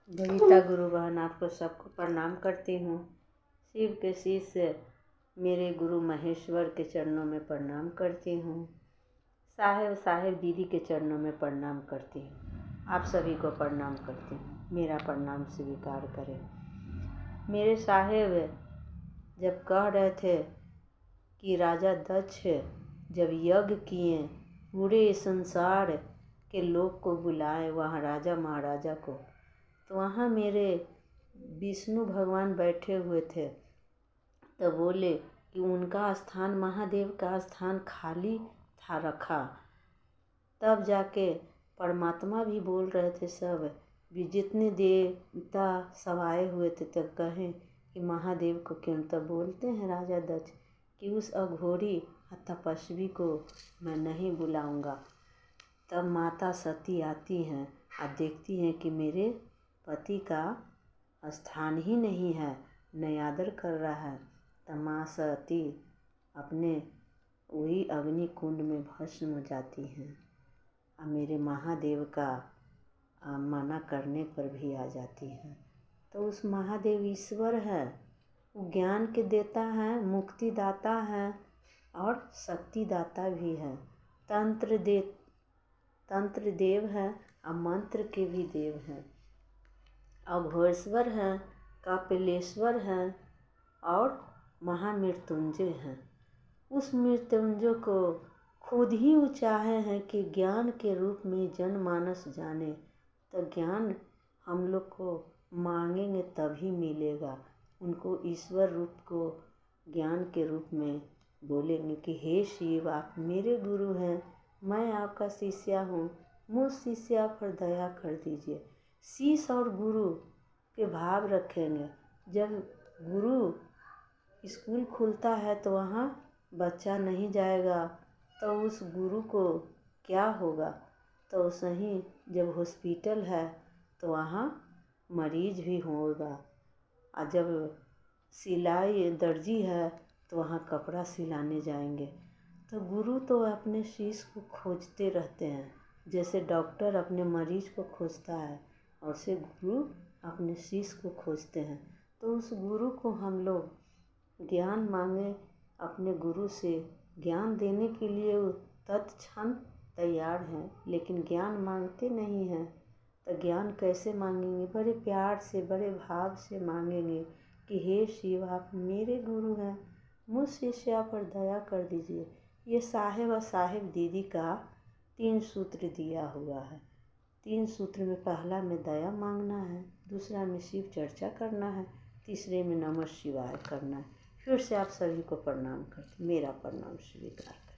बबीता गुरु बहन आपको सबको प्रणाम करती हूँ। शिव के शिष्य मेरे गुरु महेश्वर के चरणों में प्रणाम करती हूँ। साहेब दीदी के चरणों में प्रणाम करती हूँ। आप सभी को प्रणाम करती हूँ, मेरा प्रणाम स्वीकार करें। मेरे साहेब जब कह रहे थे कि राजा दक्ष जब यज्ञ किए, पूरे संसार के लोग को बुलाए वहाँ राजा महाराजा को, तो वहाँ मेरे विष्णु भगवान बैठे हुए थे। तो बोले कि उनका स्थान, महादेव का स्थान खाली था रखा। तब जाके परमात्मा भी बोल रहे थे, सब भी जितने देवता सब आए हुए थे, तब कहें कि महादेव को क्यों, तब बोलते हैं राजा दक्ष कि उस अघोरी तपस्वी को मैं नहीं बुलाऊंगा। तब माता सती आती हैं और देखती हैं कि मेरे पति का स्थान ही नहीं है, न आदर कर रहा है। तब माँ सती अपने वही अग्नि कुंड में भस्म हो जाती हैं और मेरे महादेव का मना करने पर भी आ जाती हैं। तो उस महादेव ईश्वर है, वो ज्ञान के देता है, मुक्ति दाता है और शक्ति दाता भी है। तंत्र देव है और मंत्र के भी देव हैं। अघोरेश्वर है, कपिलेश्वर है और महामृत्युंजय हैं। उस मृत्युंजय को खुद ही वो चाहे हैं कि ज्ञान के रूप में जनमानस जाने। तो ज्ञान हम लोग को मांगेंगे तभी मिलेगा। उनको ईश्वर रूप को ज्ञान के रूप में बोलेंगे कि हे शिव, आप मेरे गुरु हैं, मैं आपका शिष्या हूँ, मुझ शिष्या पर दया कर दीजिए। शिष्य और गुरु के भाव रखेंगे। जब गुरु स्कूल खुलता है तो वहाँ बच्चा नहीं जाएगा, तो उस गुरु को क्या होगा। तो सही जब हॉस्पिटल है तो वहाँ मरीज भी होगा। और जब सिलाई दर्जी है तो वहाँ कपड़ा सिलाने जाएंगे। तो गुरु तो अपने शिष्य को खोजते रहते हैं, जैसे डॉक्टर अपने मरीज को खोजता है, और से गुरु अपने शिष्य को खोजते हैं। तो उस गुरु को हम लोग ज्ञान मांगे, अपने गुरु से ज्ञान देने के लिए वो तत्क्षण तैयार हैं, लेकिन ज्ञान मांगते नहीं हैं। तो ज्ञान कैसे मांगेंगे? बड़े प्यार से, बड़े भाव से मांगेंगे कि हे शिव, आप मेरे गुरु हैं, मुझ शिष्या पर दया कर दीजिए। ये साहेब और साहेब दीदी का 3 सूत्र दिया हुआ है। 3 सूत्र में पहला में दया मांगना है, दूसरा में शिव चर्चा करना है, तीसरे में नमः शिवाय करना है। फिर से आप सभी को प्रणाम करते, मेरा प्रणाम स्वीकार करें।